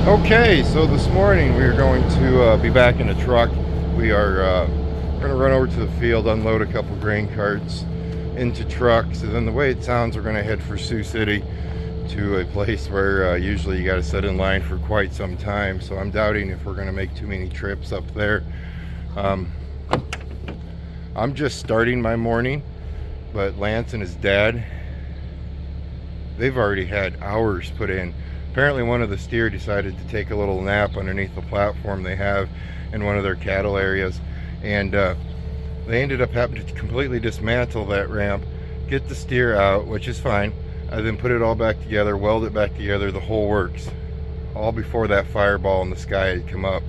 Okay, so this morning we are going to be back in a truck. We are going to run over to the field, unload a couple grain carts into trucks, and then the way it sounds, we're going to head for Sioux City to a place where usually you got to sit in line for quite some time. So I'm doubting if we're going to make too many trips up there. I'm just starting my morning, but Lance and his dad, they've already had hours put in. Apparently one of the steer decided to take a little nap underneath the platform they have in one of their cattle areas, and they ended up having to completely dismantle that ramp, get the steer out, which is fine, and then put it all back together, weld it back together, the whole works, all before that fireball in the sky had come up.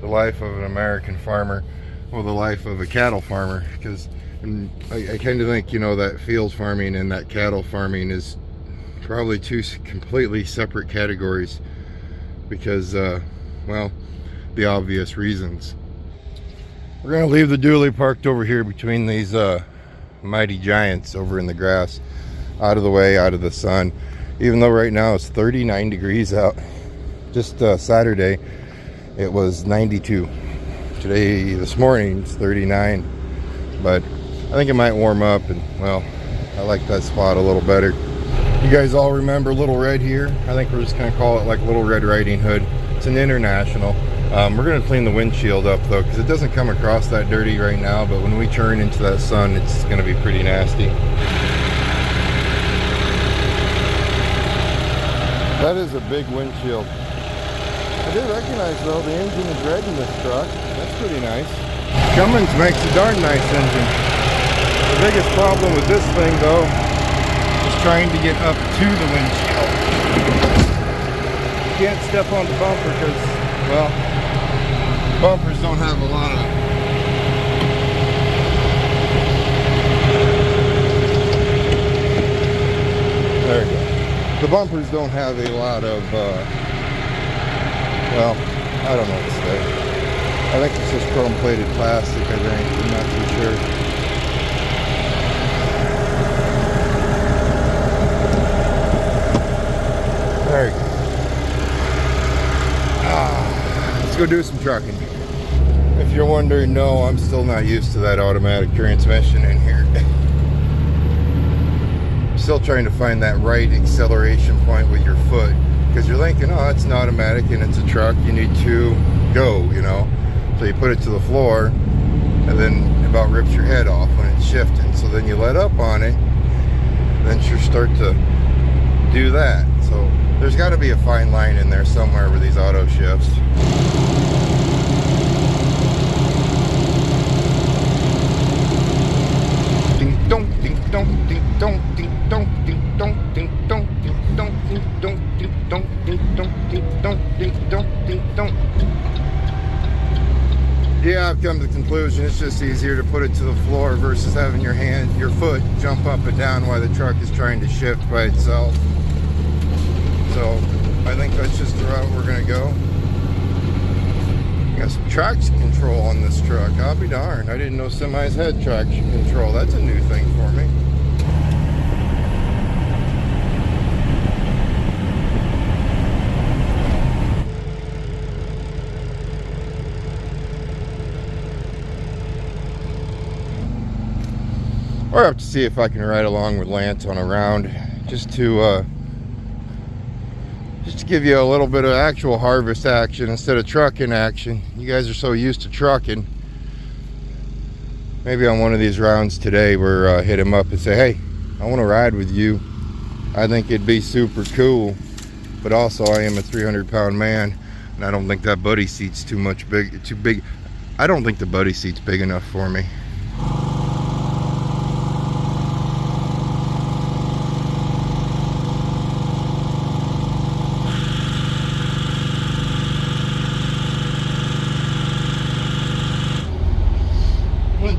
The life of an American farmer, well, the life of a cattle farmer, because I kind of think, you know, that field farming and that cattle farming is probably two completely separate categories because, well, the obvious reasons. We're going to leave the dually parked over here between these mighty giants over in the grass, out of the way, out of the sun, even though right now it's 39 degrees out. Just Saturday it was 92. Today, this morning, it's 39, but I think it might warm up, and well, I like that spot a little better. You guys all remember Little Red here? I think we're just going to call it like Little Red Riding Hood. It's an international. We're going to clean the windshield up though, because it doesn't come across that dirty right now, but when we turn into that sun, it's going to be pretty nasty. That is a big windshield. I did recognize though the engine is red in this truck. That's pretty nice. Cummins makes a darn nice engine. The biggest problem with this thing though is trying to get up to the windshield. You can't step on the bumper because, well, bumpers don't have a lot of there you go. The bumpers don't have a lot of well, I don't know what to say. I think it's just chrome plated plastic, I think. I'm not too sure. There you go. Let's go do some trucking. If you're wondering, no, I'm still not used to that automatic transmission in here. Still trying to find that right acceleration point with your foot, because you're thinking, oh, it's an automatic and it's a truck, you need to go, you know. So you put it to the floor and then it about rips your head off when it's shifting. So then you let up on it, then you start to do that. So there's got to be a fine line in there somewhere with these auto shifts. Ding dong, ding dong, ding dong, ding dong, ding dong, ding dong, ding dong, ding dong, ding dong, ding dong, ding dong, ding dong, ding dong. Yeah, I've come to the conclusion it's just easier to put it to the floor versus having your foot jump up and down while the truck is trying to shift by itself. So I think that's just the route we're gonna go. Got some traction control on this truck. I'll be darned. I didn't know semis had traction control. That's a new thing for me. Or I have to see if I can ride along with Lance on a round, just to give you a little bit of actual harvest action instead of trucking action. You guys are so used to trucking. Maybe on one of these rounds today, we're hit him up and say, hey, I want to ride with you. I think it'd be super cool, but also I am a 300-pound man, and I don't think that buddy seat's too big. I don't think the buddy seat's big enough for me.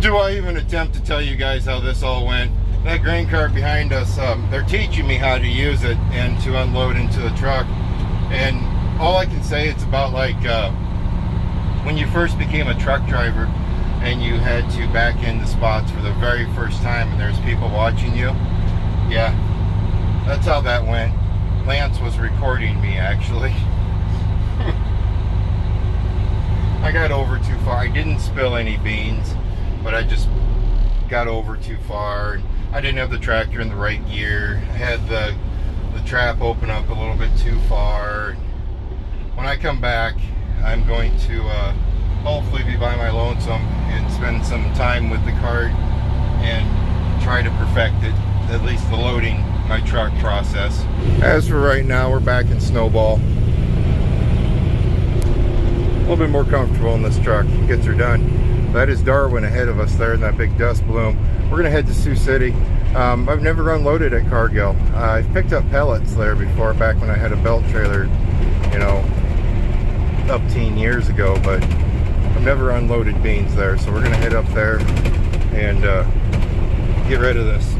Do I even attempt to tell you guys how this all went? That grain cart behind us, they're teaching me how to use it and to unload into the truck. And all I can say, it's about like when you first became a truck driver and you had to back into spots for the very first time and there's people watching you. Yeah, that's how that went. Lance was recording me actually. I got over too far. I didn't spill any beans, but I just got over too far. I didn't have the tractor in the right gear. I had the trap open up a little bit too far. When I come back, I'm going to hopefully be by my lonesome and spend some time with the cart and try to perfect it, at least the loading my truck process. As for right now, we're back in Snowball. A little bit more comfortable in this truck. Gets her done. That is Darwin ahead of us there in that big dust plume. We're gonna head to Sioux City. I've never unloaded at Cargill. I've picked up pellets there before, back when I had a belt trailer, you know, up 10 years ago, but I've never unloaded beans there. So we're gonna head up there and get rid of this.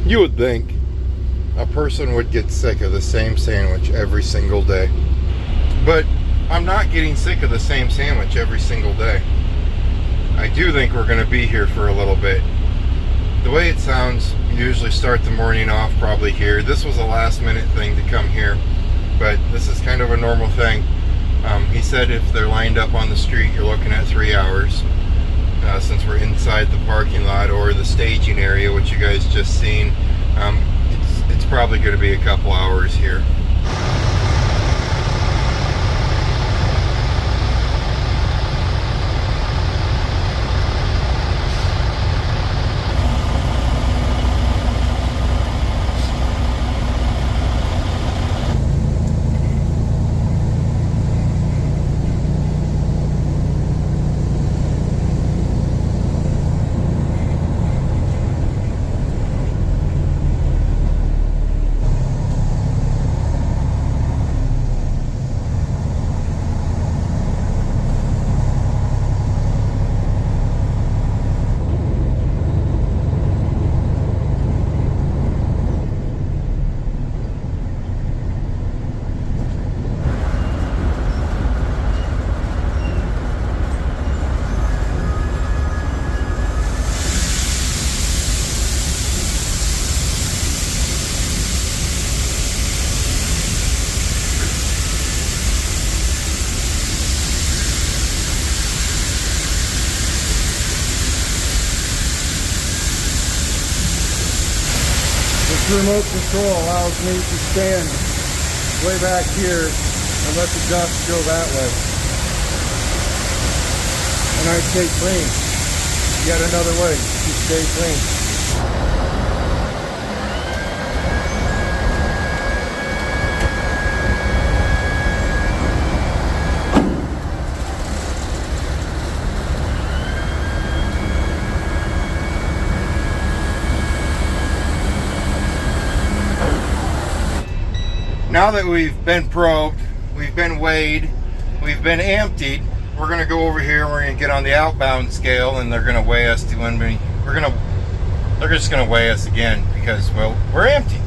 You would think a person would get sick of the same sandwich every single day. But I'm not getting sick of the same sandwich every single day. I do think we're going to be here for a little bit. The way it sounds, you usually start the morning off probably here. This was a last minute thing to come here, but this is kind of a normal thing. He said if they're lined up on the street, you're looking at 3 hours. Since we're inside the parking lot or the staging area, which you guys just seen, it's probably going to be a couple hours here. Remote control allows me to stand way back here and let the dust go that way. And I stay clean. Yet another way to stay clean. Now that we've been probed, we've been weighed, we've been emptied, we're gonna go over here, we're gonna get on the outbound scale, and they're gonna weigh us to when they're just gonna weigh us again because, well, we're empty.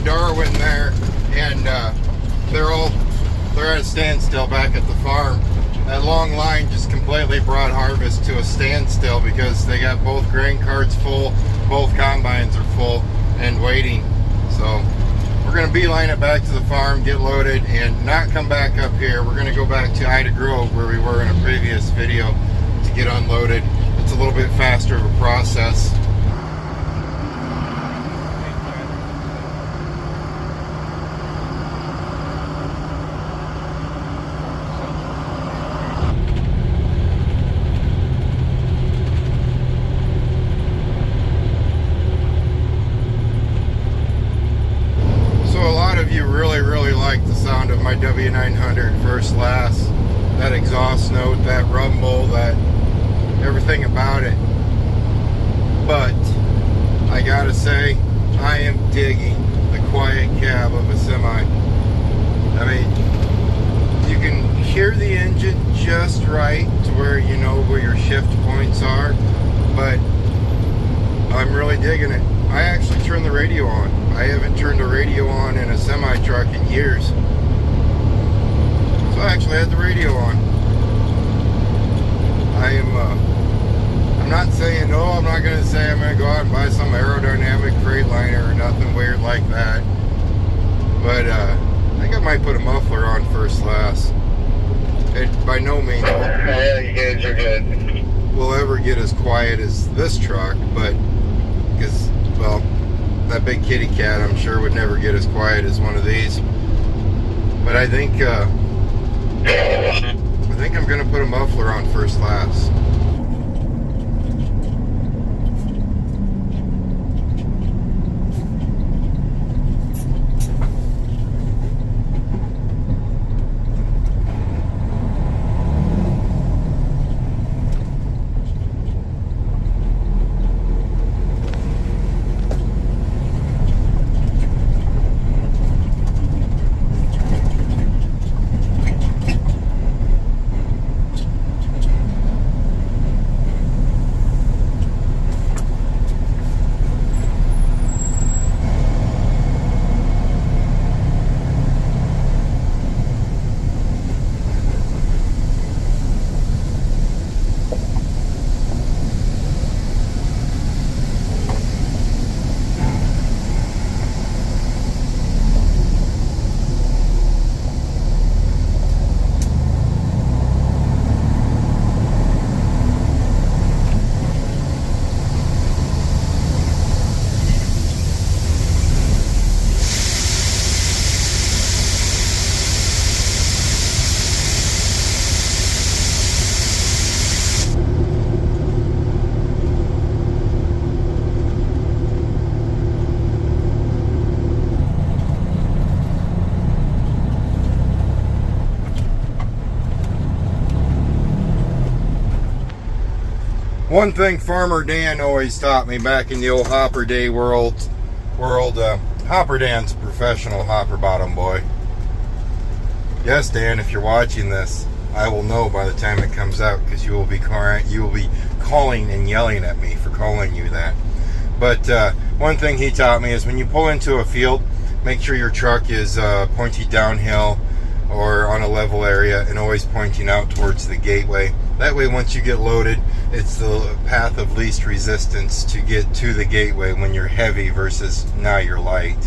Darwin there, and they're at a standstill back at the farm. That long line just completely brought harvest to a standstill because they got both grain carts full, both combines are full and waiting. So we're going to beeline it back to the farm, get loaded, and not come back up here. We're going to go back to Ida Grove where we were in a previous video to get unloaded. It's a little bit faster of a process. Really like the sound of my W900 first last. That exhaust note, that rumble, that everything about it. But I gotta say, I am digging the quiet cab of a semi. I mean, you can hear the engine just right to where you know where your shift points are, but I'm really digging it. I actually turned the radio on. I haven't turned the radio on in a semi-truck in years. So I actually had the radio on. I'm not saying, no, I'm not going to say I'm going to go out and buy some aerodynamic Freightliner or nothing weird like that. But I think I might put a muffler on first class. It by no means will ever get as quiet as this truck, but because, well, that big kitty cat I'm sure would never get as quiet as one of these. But I think I'm going to put a muffler on first class. One thing Farmer Dan always taught me back in the old hopper day world, Hopper Dan's a professional hopper bottom boy. Yes, Dan, if you're watching this, I will know by the time it comes out because you will be calling and yelling at me for calling you that. But one thing he taught me is when you pull into a field, make sure your truck is pointing downhill or on a level area and always pointing out towards the gateway. That way, once you get loaded, it's the path of least resistance to get to the gateway when you're heavy versus now you're light.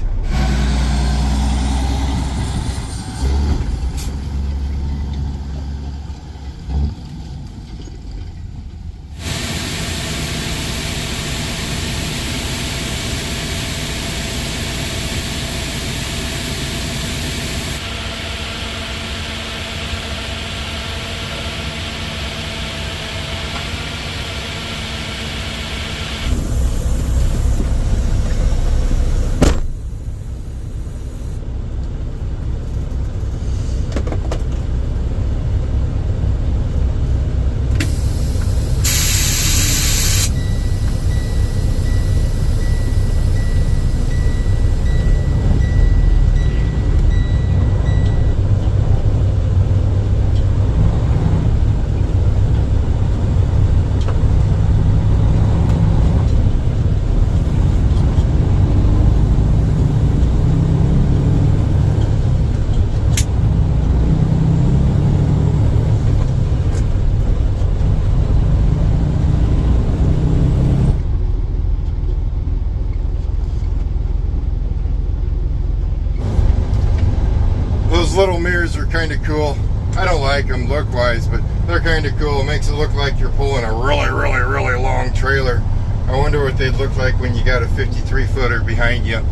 Those little mirrors are kind of cool. I don't like them look-wise, but they're kind of cool. It makes it look like you're pulling a really long trailer. I wonder what they'd look like when you got a 53-footer behind you.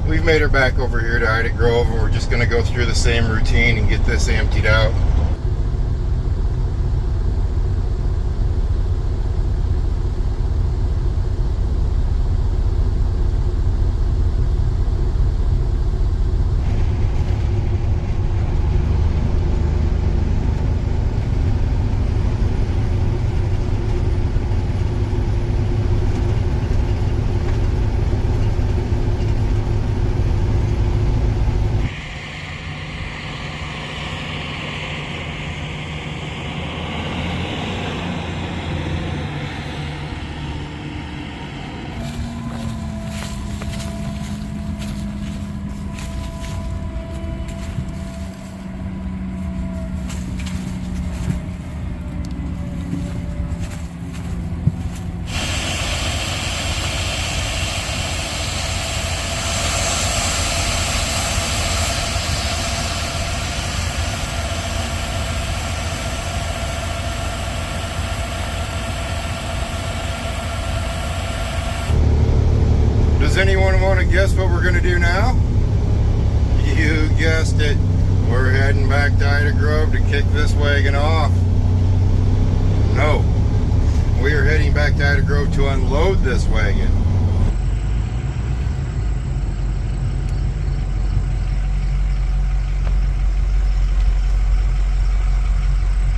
We've made her back over here to Ida Grove, and we're just going to go through the same routine and get this emptied out. Does anyone want to guess what we're going to do now? You guessed it. We're heading back to Ida Grove to kick this wagon off. No. We are heading back to Ida Grove to unload this wagon.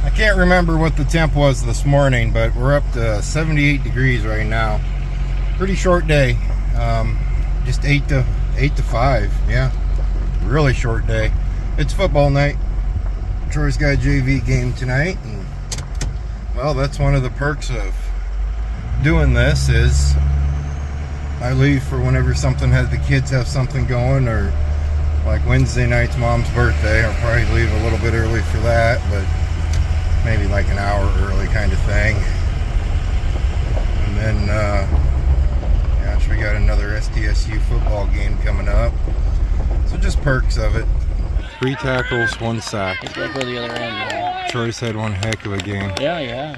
I can't remember what the temp was this morning, but we're up to 78 degrees right now. Pretty short day. Just 8 to 5. Yeah, really short day. It's football night. Troy's got a JV game tonight, and well, that's one of the perks of doing this is I leave for whenever something has the kids have something going, or like Wednesday night's mom's birthday. I'll probably leave a little bit early for that, but maybe like an hour early kind of thing. And then we got another SDSU football game coming up. So just perks of it. 3 tackles, 1 sack. Let's go the other end. Troy's had one heck of a game. Yeah, yeah.